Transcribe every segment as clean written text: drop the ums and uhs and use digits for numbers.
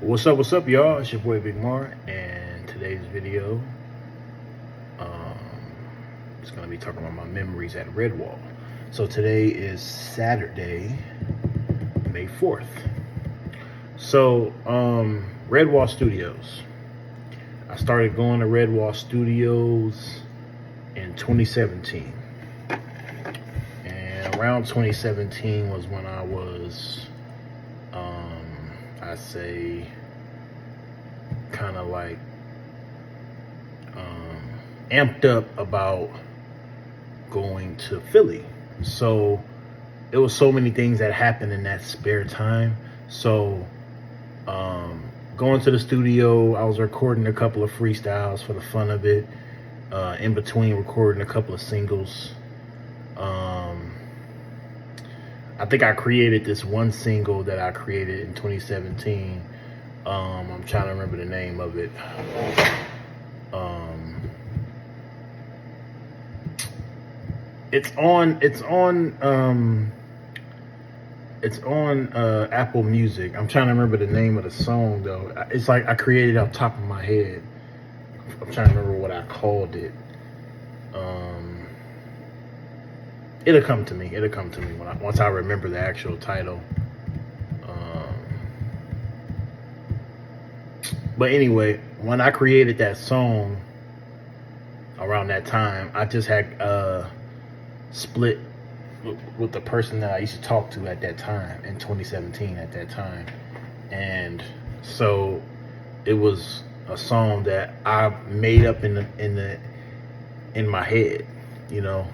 What's up, y'all? It's your boy Big Mar, and today's video, um, is gonna be talking about my memories at Redwall. So today is Saturday, May 4th. So, Redwall Studios. I started going to Redwall Studios in 2017, and around 2017 was when I was, I'd say, kind of like amped up about going to Philly. So it was so many things that happened in that spare time. So going to the studio, I was recording a couple of freestyles for the fun of it. In between recording a couple of singles. I think I created this one single that I created in 2017. I'm trying to remember the name of it. It's on Apple Music. I'm trying to remember the name of the song though. It's like I created it off the top of my head. I'm trying to remember what I called it. It'll come to me once I remember the actual title. But anyway, when I created that song around that time, I just had split with the person that I used to talk to at that time in 2017 at that time. And so it was a song that I made up in my head, you know.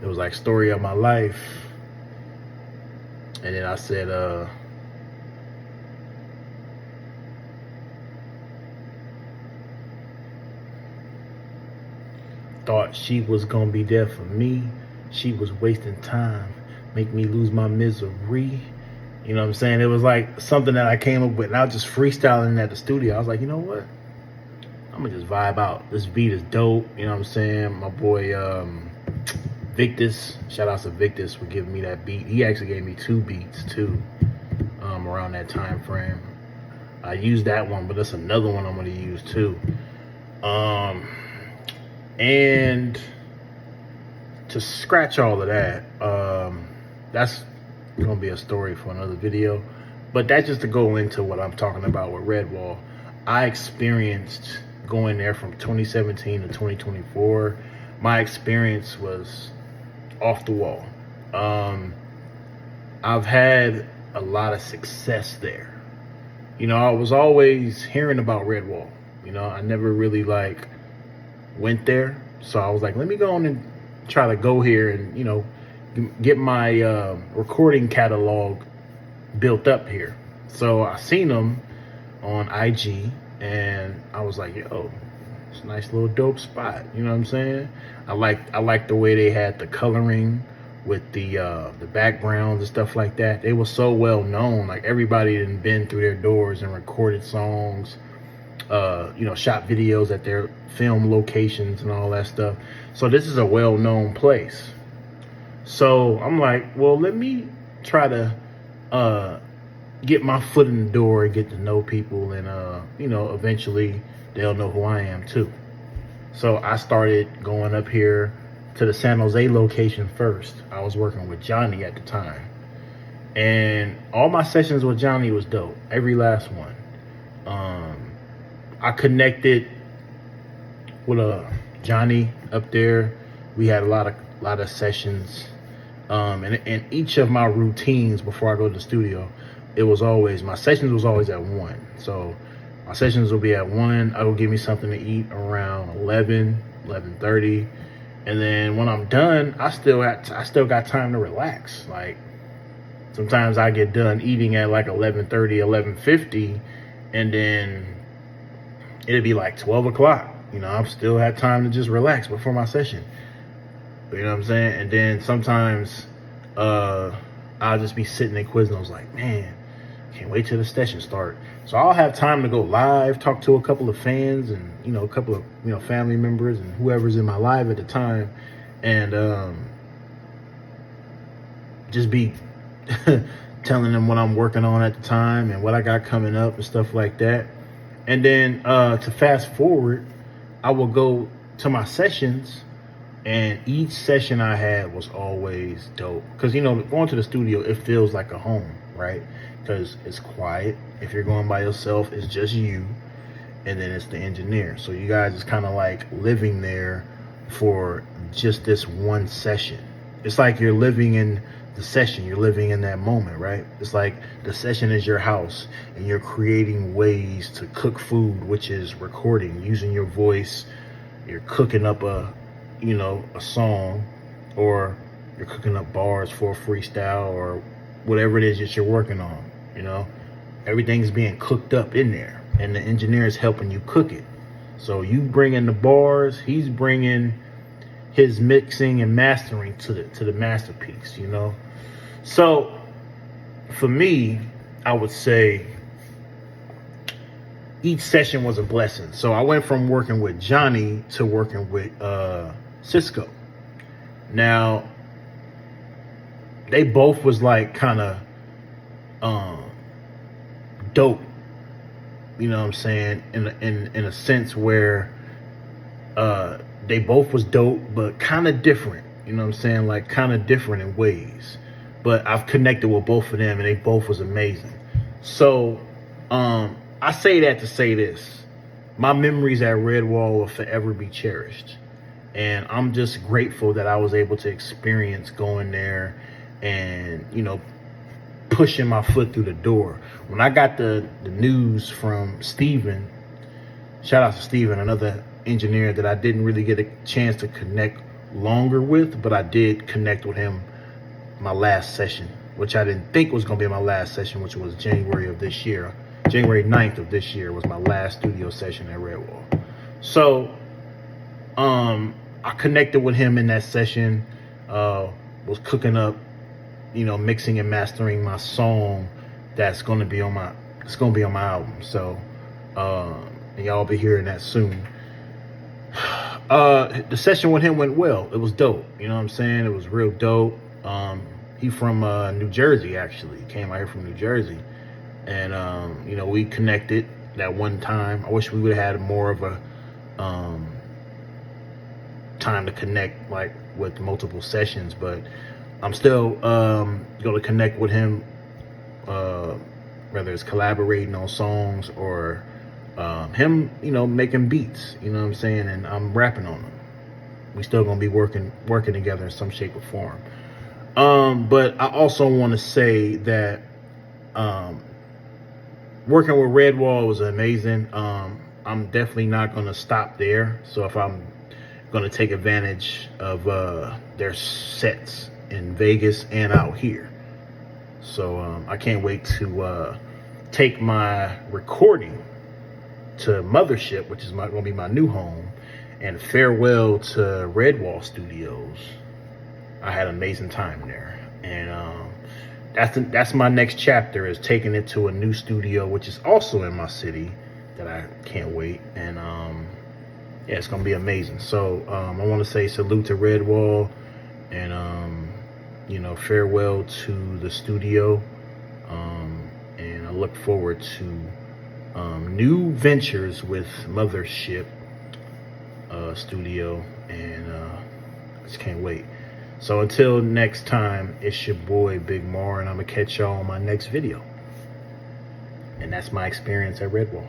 It was like story of my life. And then I said, thought she was gonna be there for me. She was wasting time, make me lose my misery. You know what I'm saying? It was like something that I came up with, and I was just freestyling at the studio. I was like, you know what? I'm gonna just vibe out. This beat is dope. You know what I'm saying? My boy Victus, shout out to Victus for giving me that beat. He actually gave me 2 beats too, around that time frame. I used that one, but that's another one I'm gonna use too. And to scratch all of that, that's gonna be a story for another video. But that's just to go into what I'm talking about with Redwall. I experienced going there from 2017 to 2024. My experience was off the wall. I've had a lot of success there. You know, I was always hearing about Redwall. You know, I never really went there. So I was like, let me go on and try to go here and, you know, get my recording catalog built up here. So I seen them on IG and I was like, yo, it's a nice little dope spot. You know what I'm saying? I like the way they had the coloring with the backgrounds and stuff like that. They were so well known. Like everybody had been through their doors and recorded songs, you know, shot videos at their film locations and all that stuff. So this is a well-known place. So I'm like, well, let me try to get my foot in the door and get to know people, and you know, eventually they'll know who I am too. So I started going up here to the San Jose location first. I was working with Johnny at the time, and all my sessions with Johnny was dope. Every last one. I connected with Johnny up there. We had a lot of sessions, and each of my routines before I go to the studio, my sessions was always at 1. So my sessions will be at 1. I will give me something to eat around 11:30, and then when I'm done, I still got time to relax. Like sometimes I get done eating at like 11:30, 11:50, and then it'd be like 12 o'clock. You know, I've still had time to just relax before my session. You know what I'm saying? And then sometimes I'll just be sitting in Quiznos like, man, can't wait till the session start. So I'll have time to go live, talk to a couple of fans and, you know, a couple of, you know, family members and whoever's in my live at the time, and just be telling them what I'm working on at the time and what I got coming up and stuff like that. And then to fast forward, I will go to my sessions, and each session I had was always dope. Because, you know, going to the studio, it feels like a home, right? Because it's quiet. If you're going by yourself, it's just you, and then it's the engineer. So you guys is kind of like living there for just this one session. It's like you're living in the session, you're living in that moment, right? It's like the session is your house, and you're creating ways to cook food, which is recording, using your voice. You're cooking up a song, or you're cooking up bars for a freestyle, or whatever it is that you're working on. Everything's being cooked up in there, and the engineer is helping you cook it. So you bring in the bars, he's bringing his mixing and mastering to the masterpiece. So for me, I would say each session was a blessing. So I went from working with Johnny to working with Cisco. Now, they both was like kind of dope, you know what I'm saying, in a sense where they both was dope, but kind of different, you know what I'm saying, like kind of different in ways. But I've connected with both of them, and they both was amazing. So I say that to say this: my memories at Redwall will forever be cherished, and I'm just grateful that I was able to experience going there and pushing my foot through the door. When I got the news from Steven, shout out to Steven, another engineer that I didn't really get a chance to connect longer with, but I did connect with him my last session, which I didn't think was going to be my last session, which was January of this year. January 9th of this year was my last studio session at Redwall. So I connected with him in that session, was cooking up, mixing and mastering my song that's going to be on my album. So y'all be hearing that soon. The session with him went well. It was dope. You know what I'm saying? It was real dope. He from New Jersey, actually. He came out here from New Jersey. And, we connected that one time. I wish we would have had more of a time to connect, like with multiple sessions, but I'm still going to connect with him, whether it's collaborating on songs or him, making beats, you know what I'm saying, and I'm rapping on them. We still going to be working together in some shape or form. But I also want to say that working with Redwall was amazing. I'm definitely not going to stop there. So if I'm going to take advantage of their sets in Vegas and out here. So I can't wait to take my recording to Mothership, which is going to be my new home, and farewell to Redwall Studios. I had an amazing time there, and that's my next chapter, is taking it to a new studio, which is also in my city, that I can't wait. And yeah, it's gonna be amazing. So I want to say salute to Redwall, and farewell to the studio, and I look forward to new ventures with Mothership Studio, and I just can't wait. So until next time, it's your boy Big Mar, and I'm gonna catch y'all on my next video. And that's my experience at Redwall.